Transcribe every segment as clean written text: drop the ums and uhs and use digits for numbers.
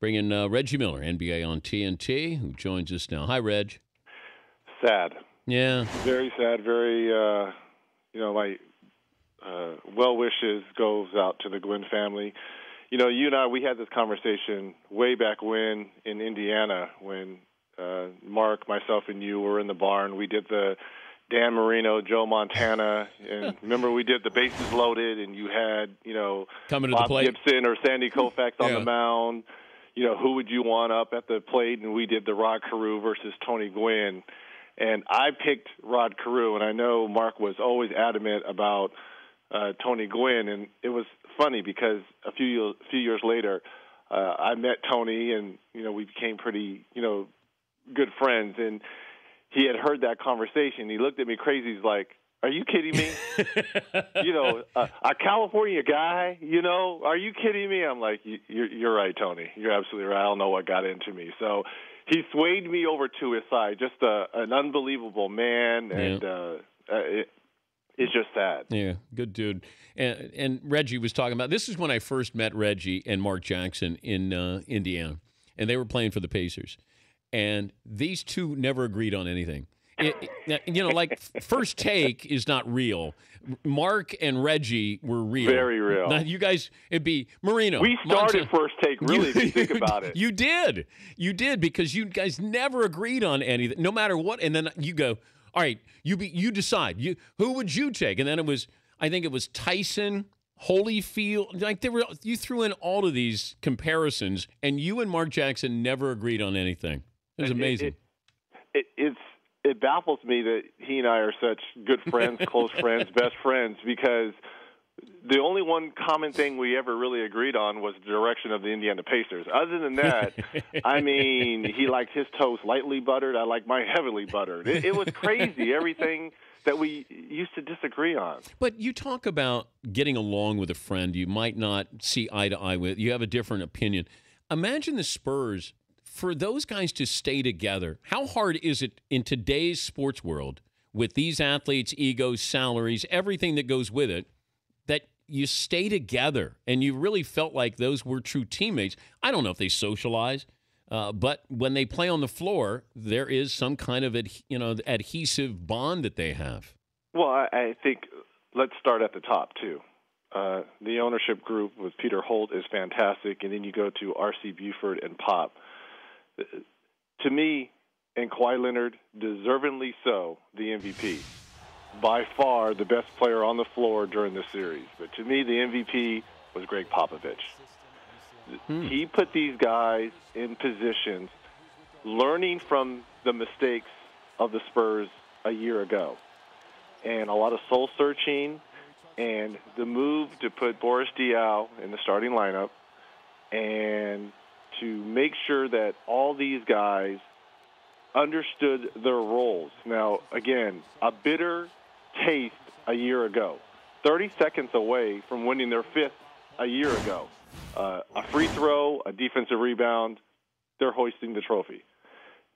Bringing Reggie Miller, NBA on TNT, who joins us now. Hi, Reg. Sad. Yeah. Very sad. Very, my well wishes goes out to the Gwynn family. You know, you and I, we had this conversation way back when in Indiana when Mark, myself, and you were in the barn. We did the Dan Marino, Joe Montana, and remember we did the bases loaded, and you had, coming to Bob the plate. Gibson or Sandy Koufax on the mound. You know, who would you want up at the plate? And we did the Rod Carew versus Tony Gwynn. And I picked Rod Carew, and I know Mark was always adamant about Tony Gwynn. And it was funny because a few years later, I met Tony, and, we became pretty, good friends. And he had heard that conversation. He looked at me crazy. He's like, "Are you kidding me? A California guy, are you kidding me?" I'm like, you're right, Tony. You're absolutely right. I don't know what got into me. So he swayed me over to his side. Just an unbelievable man, and it's just sad. Yeah, good dude. And Reggie was talking about, this is when I first met Reggie and Mark Jackson in Indiana, and they were playing for the Pacers. And these two never agreed on anything. Like First Take is not real. Mark and Reggie were real. Very real. Now, you guys, it'd be Marino. We started First Take, really, if you think about it. You did, because you guys never agreed on anything, no matter what. And then you go, all right, you decide. Who would you take? And then I think it was Tyson, Holyfield. Like you threw in all of these comparisons, and you and Mark Jackson never agreed on anything. It was amazing. It baffles me that he and I are such good friends, close friends, best friends, because the only one common thing we ever really agreed on was the direction of the Indiana Pacers. Other than that, I mean, he liked his toast lightly buttered. I like mine heavily buttered. It was crazy, everything that we used to disagree on. But you talk about getting along with a friend you might not see eye to eye with. You have a different opinion. Imagine the Spurs. For those guys to stay together, how hard is it in today's sports world with these athletes, egos, salaries, everything that goes with it, that you stay together and you really felt like those were true teammates? I don't know if they socialize, but when they play on the floor, there is some kind of adhesive bond that they have. Well, I think let's start at the top, too. The ownership group with Peter Holt is fantastic, and then you go to R.C. Buford and Pop. To me, and Kawhi Leonard, deservingly so, the MVP. By far the best player on the floor during the series. But to me, the MVP was Greg Popovich. He put these guys in positions, learning from the mistakes of the Spurs a year ago. And a lot of soul-searching, and the move to put Boris Diaw in the starting lineup, and to make sure that all these guys understood their roles. Now, again, a bitter taste a year ago, 30 seconds away from winning their fifth a year ago. A free throw, a defensive rebound, they're hoisting the trophy.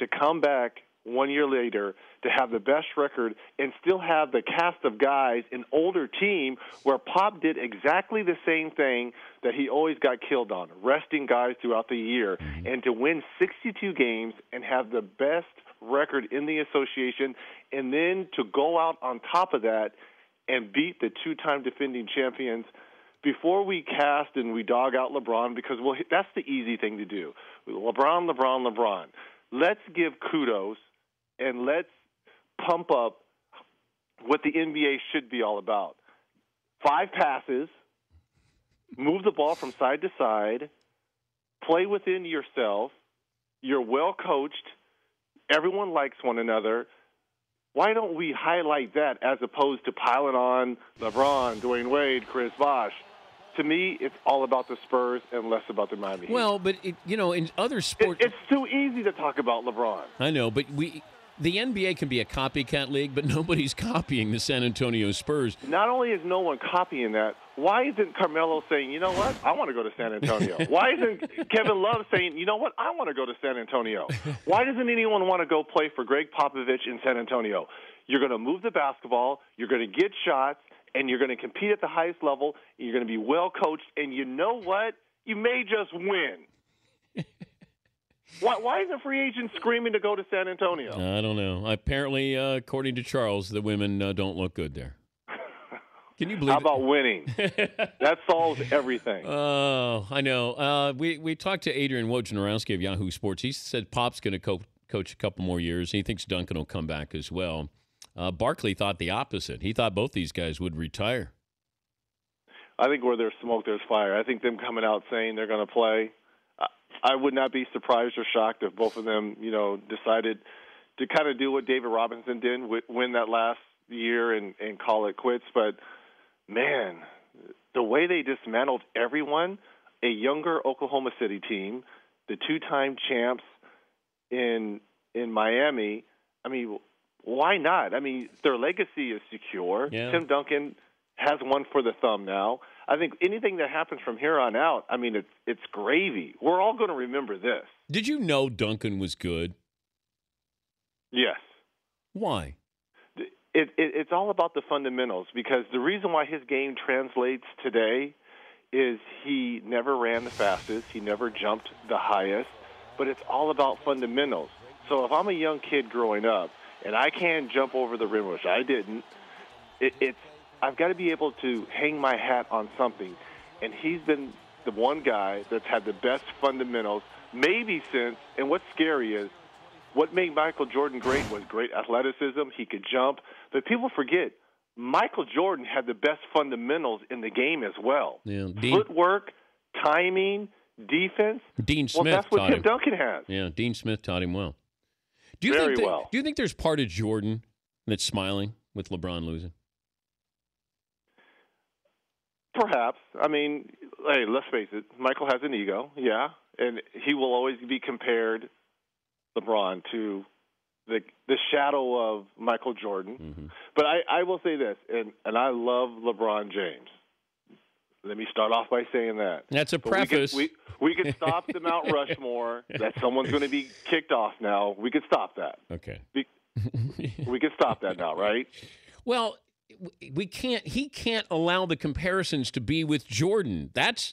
To come back 1 year later, to have the best record and still have the cast of guys, an older team, where Pop did exactly the same thing that he always got killed on, resting guys throughout the year, and to win 62 games and have the best record in the association, and then to go out on top of that and beat the two-time defending champions. Before we cast and we dog out LeBron, because that's the easy thing to do. LeBron. Let's give kudos and let's pump up what the NBA should be all about. 5 passes, move the ball from side to side, play within yourself, you're well coached, everyone likes one another. Why don't we highlight that as opposed to piling on LeBron, Dwayne Wade, Chris Bosh? To me, it's all about the Spurs and less about the Miami Heat. Well, but, in other sports... It's too easy to talk about LeBron. I know, but the NBA can be a copycat league, but nobody's copying the San Antonio Spurs. Not only is no one copying that, why isn't Carmelo saying, you know what, I want to go to San Antonio? Why isn't Kevin Love saying, you know what, I want to go to San Antonio? Why doesn't anyone want to go play for Greg Popovich in San Antonio? You're going to move the basketball, you're going to get shots, and you're going to compete at the highest level, and you're going to be well coached, and you know what? You may just win. Why is a free agent screaming to go to San Antonio? I don't know. Apparently, according to Charles, the women don't look good there. Can you believe How about winning? That solves everything. Oh, I know. We talked to Adrian Wojnarowski of Yahoo Sports. He said Pop's going to coach a couple more years. He thinks Duncan will come back as well. Barkley thought the opposite. He thought both these guys would retire. I think where there's smoke, there's fire. I think them coming out saying they're going to play, I would not be surprised or shocked if both of them, decided to kind of do what David Robinson did, win that last year and call it quits. But, man, the way they dismantled everyone, a younger Oklahoma City team, the two-time champs in Miami, I mean, why not? I mean, their legacy is secure. Yeah. Tim Duncan has one for the thumb now. I think anything that happens from here on out, I mean, it's gravy. We're all going to remember this. Did you know Duncan was good? Yes. Why? It's all about the fundamentals, because the reason why his game translates today is he never ran the fastest, he never jumped the highest, but it's all about fundamentals. So if I'm a young kid growing up and I can't jump over the rim, which I didn't, I've got to be able to hang my hat on something. And he's been the one guy that's had the best fundamentals, maybe since, and what's scary is, what made Michael Jordan great was great athleticism. He could jump. But people forget, Michael Jordan had the best fundamentals in the game as well. Yeah, Footwork, timing, defense. Dean Smith that's what taught Tim him. Duncan has. Yeah, Dean Smith taught him well. Very well. Do you think there's part of Jordan that's smiling with LeBron losing? Perhaps. I mean, hey, let's face it. Michael has an ego, yeah, and he will always be compared, LeBron, to the shadow of Michael Jordan. Mm-hmm. But I will say this, and I love LeBron James. Let me start off by saying that. That's a preface. We could stop the Mount Rushmore. That someone's going to be kicked off now. We could stop that. Okay. We could stop that now, right? Well, we can't. He can't allow the comparisons to be with Jordan. That's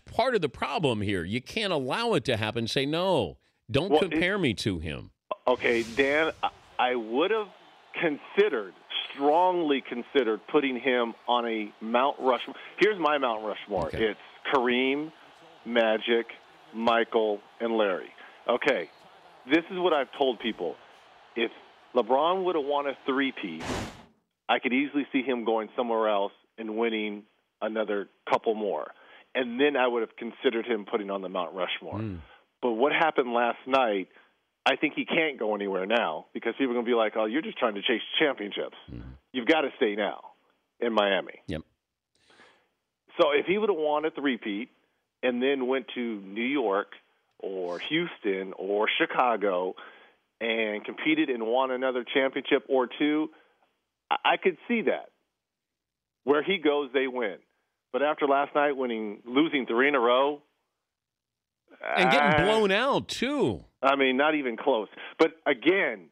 part of the problem here. You can't allow it to happen. Say no. Don't compare me to him. Okay, Dan, I would have strongly considered putting him on a Mount Rushmore. Here's my Mount Rushmore. Okay. It's Kareem, Magic, Michael, and Larry. Okay, this is what I've told people. If LeBron would have won a three-peat, I could easily see him going somewhere else and winning another couple more. And then I would have considered him putting on the Mount Rushmore. But what happened last night, I think he can't go anywhere now, because people are going to be like, oh, you're just trying to chase championships. You've got to stay now in Miami. Yep. So if he would have won a three-peat and then went to New York or Houston or Chicago and competed and won another championship or two, I could see that. Where he goes, they win. But after last night losing three in a row, and getting blown out too. I mean, not even close. But again,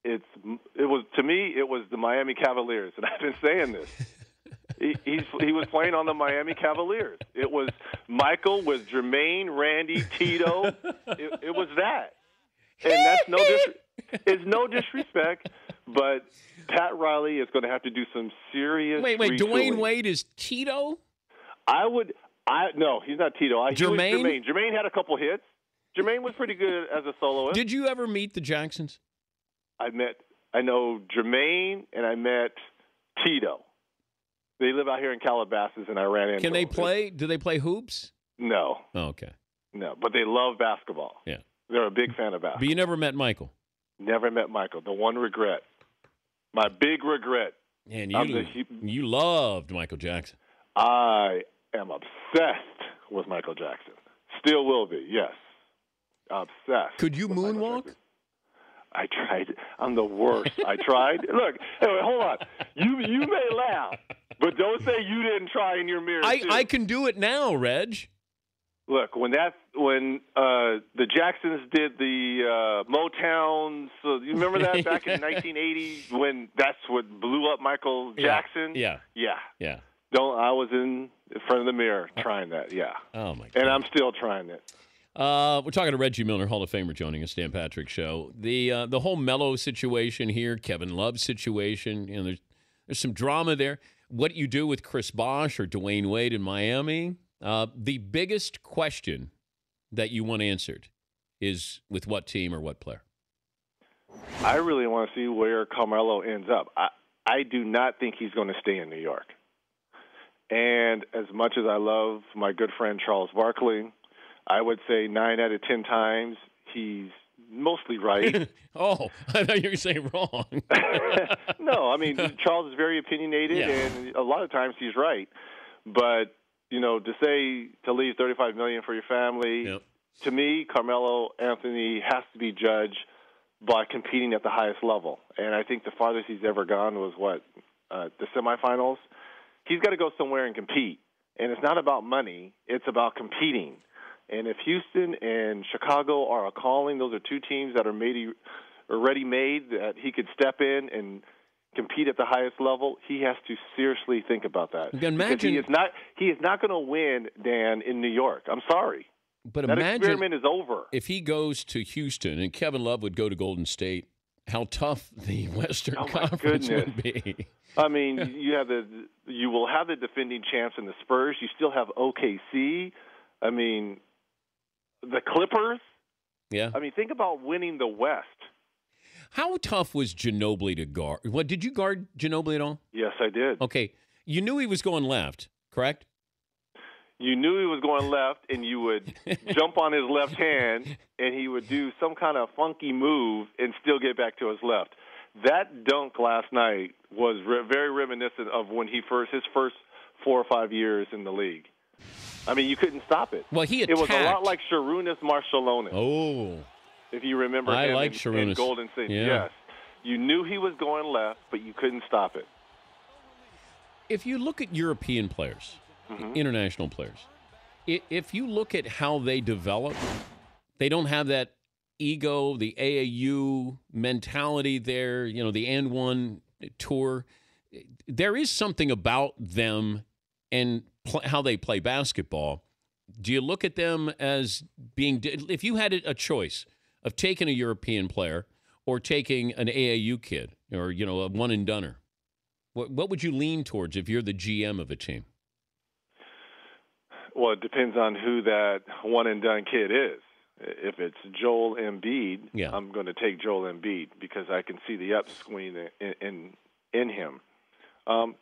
it was the Miami Cavaliers, and I've been saying this. He was playing on the Miami Cavaliers. It was Michael with Jermaine, Randy, Tito. It was that, and it's no disrespect, but Pat Riley is going to have to do some serious. Wait, retooling. Dwayne Wade is Tito? No, he's not Tito. Jermaine? Jermaine had a couple hits. Jermaine was pretty good as a soloist. Did you ever meet the Jacksons? I know Jermaine, and I met Tito. They live out here in Calabasas, and I ran into them. Can they play? Do they play hoops? No. Oh, okay. No, but they love basketball. Yeah. They're a big fan of basketball. But you never met Michael? Never met Michael. The one regret. My big regret. And you loved Michael Jackson. I am obsessed with Michael Jackson. Still will be, yes. Obsessed. Could you moonwalk? I tried. I'm the worst. I tried. Look, anyway, hold on. You may laugh, but don't say you didn't try in your mirror. I can do it now, Reg. Look, when the Jacksons did the Motown, so you remember that back in 1980 when that's what blew up Michael Jackson? Yeah. I was in front of the mirror trying that, yeah. Oh, my God. And I'm still trying it. We're talking to Reggie Miller, Hall of Famer, joining us, Dan Patrick Show. The whole Melo situation here, Kevin Love situation, there's some drama there. What you do with Chris Bosh or Dwayne Wade in Miami. The biggest question that you want answered is with what team or what player? I really want to see where Carmelo ends up. I do not think he's going to stay in New York. And as much as I love my good friend Charles Barkley, I would say 9 out of 10 times he's mostly right. Oh, I thought you were saying wrong. No, I mean, Charles is very opinionated, and a lot of times he's right. But, to leave $35 million for your family, to me, Carmelo Anthony has to be judged by competing at the highest level. And I think the farthest he's ever gone was, the semifinals. He's got to go somewhere and compete. And it's not about money. It's about competing. And if Houston and Chicago are a calling, those are two teams that are already made that he could step in and compete at the highest level. He has to seriously think about that. Imagine he is not going to win, Dan, in New York. I'm sorry. But that imagine experiment is over. If he goes to Houston and Kevin Love would go to Golden State, how tough the Western Conference would be. I mean, you will have the defending champs in the Spurs. You still have OKC. I mean, the Clippers. Yeah. I mean, think about winning the West. How tough was Ginobili to guard? What, did you guard Ginobili at all? Yes, I did. Okay. You knew he was going left, correct? You knew he was going left, and you would jump on his left hand, and he would do some kind of funky move and still get back to his left. That dunk last night was very reminiscent of when his first 4 or 5 years in the league. I mean, you couldn't stop it. Well, It was a lot like Sharunas Marciulionis. Oh. If you remember him in Golden State. Yeah. Yes. You knew he was going left, but you couldn't stop it. If you look at European players, international players, if you look at how they develop, they don't have that ego, the AAU mentality there, the and one tour. There is something about them and how they play basketball. Do you look at them as being, if you had a choice of taking a European player or taking an AAU kid or, a one-and-doner, what would you lean towards if you're the GM of a team? Well, it depends on who that one-and-done kid is. If it's Joel Embiid, I'm going to take Joel Embiid because I can see the upswing in him.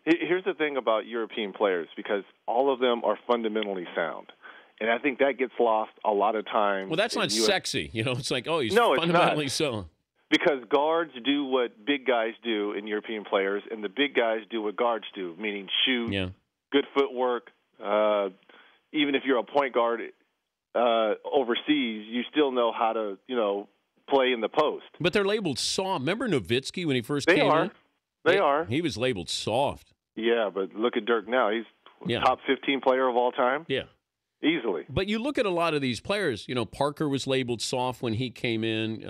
Here's the thing about European players, because all of them are fundamentally sound. And I think that gets lost a lot of times. Well, that's not sexy. It's like, he's fundamentally so. Because guards do what big guys do in European players, and the big guys do what guards do, meaning shoot, good footwork. Even if you're a point guard overseas, you still know how to, play in the post. But they're labeled soft. Remember Nowitzki when he first came in? They are. He was labeled soft. Yeah, but look at Dirk now. He's top 15 player of all time. Yeah. Easily. But you look at a lot of these players, Parker was labeled soft when he came in.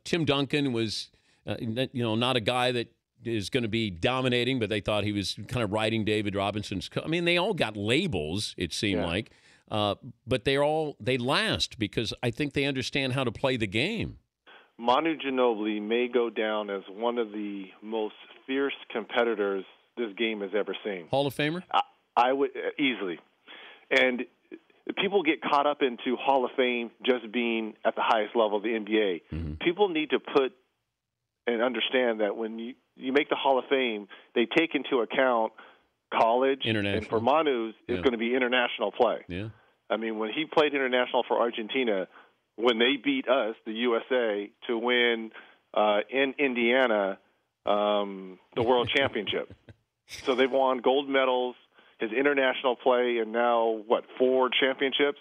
Tim Duncan was, not a guy that is going to be dominating, but they thought he was kind of riding David Robinson's. I mean, they all got labels, it seemed like, but they last because I think they understand how to play the game. Manu Ginobili may go down as one of the most fierce competitors this game has ever seen. Hall of Famer? I would easily. And people get caught up into Hall of Fame just being at the highest level of the NBA. Mm-hmm. People need to put and understand that when you make the Hall of Fame, they take into account college, and for Manu's, it's going to be international play. Yeah. I mean, when he played international for Argentina, when they beat us, the USA, to win in Indiana the World Championship. So they've won gold medals, his international play, and now, 4 championships?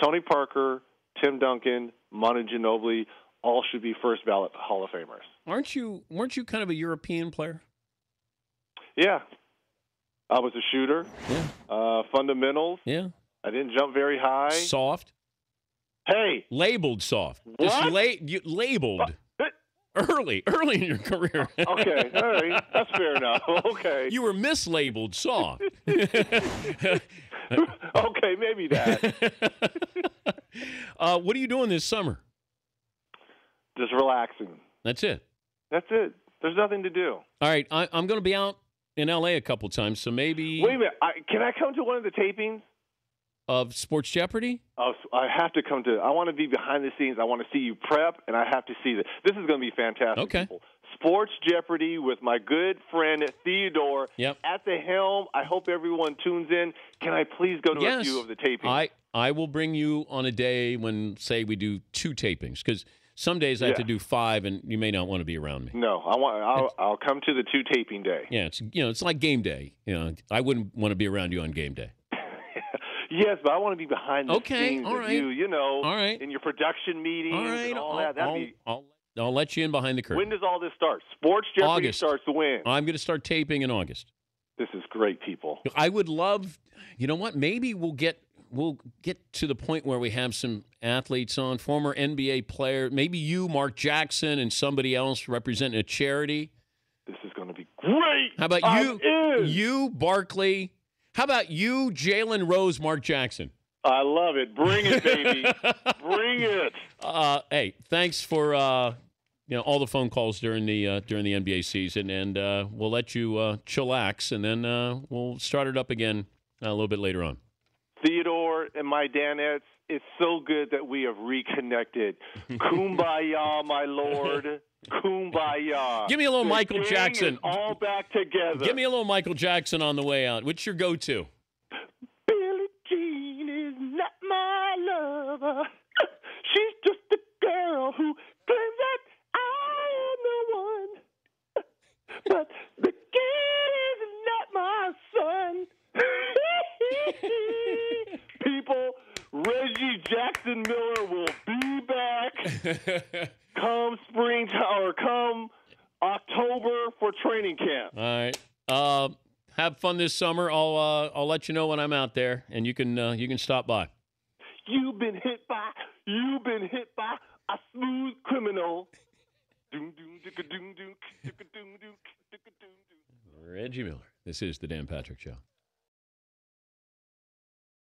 Tony Parker, Tim Duncan, Manu Ginobili, all should be first ballot Hall of Famers. Weren't you kind of a European player? Yeah. I was a shooter. Yeah. Fundamentals. Yeah. I didn't jump very high. Soft. Hey. Labeled soft. What? Just labeled. Early in your career. Okay, all right. That's fair enough. Okay. You were mislabeled soft. Okay, maybe that. What are you doing this summer? Just relaxing. That's it. That's it. There's nothing to do. All right, I'm going to be out in L.A. a couple times, so maybe. Wait a minute. Can I come to one of the tapings? Of Sports Jeopardy? Oh, I have to come to. I want to be behind the scenes. I want to see you prep, and I have to see this. This is going to be fantastic. Okay. People. Sports Jeopardy with my good friend Theodore at the helm. I hope everyone tunes in. Can I please go to a few of the tapings? I will bring you on a day when, say, we do 2 tapings, because some days I have to do 5, and you may not want to be around me. No, I'll come to the 2 taping day. Yeah, it's like game day. I wouldn't want to be around you on game day. Yes, but I want to be behind the scenes all of right. you, all right. in your production meetings and all that. I'll let you in behind the curtain. When does all this start? Sports Jeopardy starts when? I'm going to start taping in August. This is great, people. I would love, you know what? Maybe we'll get to the point where we have some athletes on, former NBA player, maybe you, Mark Jackson, and somebody else representing a charity. This is going to be great. How about you, Barkley? How about you, Jalen Rose, Mark Jackson? I love it. Bring it, baby. Bring it. Hey, thanks for all the phone calls during the NBA season, and we'll let you chillax, and then we'll start it up again a little bit later on. Theodore and my Danettes, it's so good that we have reconnected. Kumbaya, my lord. Kumbaya. Give me a little Michael Jackson. All back together. Give me a little Michael Jackson on the way out. What's your go-to? Billie Jean is not my lover. She's just a girl who claims that I am the one. But the kid is not my son. People, Reggie Jackson Miller will be back. Come springtime or come October for training camp. All right. Have fun this summer. I'll let you know when I'm out there, and you can stop by. You've been hit by a smooth criminal. Reggie Miller. This is the Dan Patrick Show.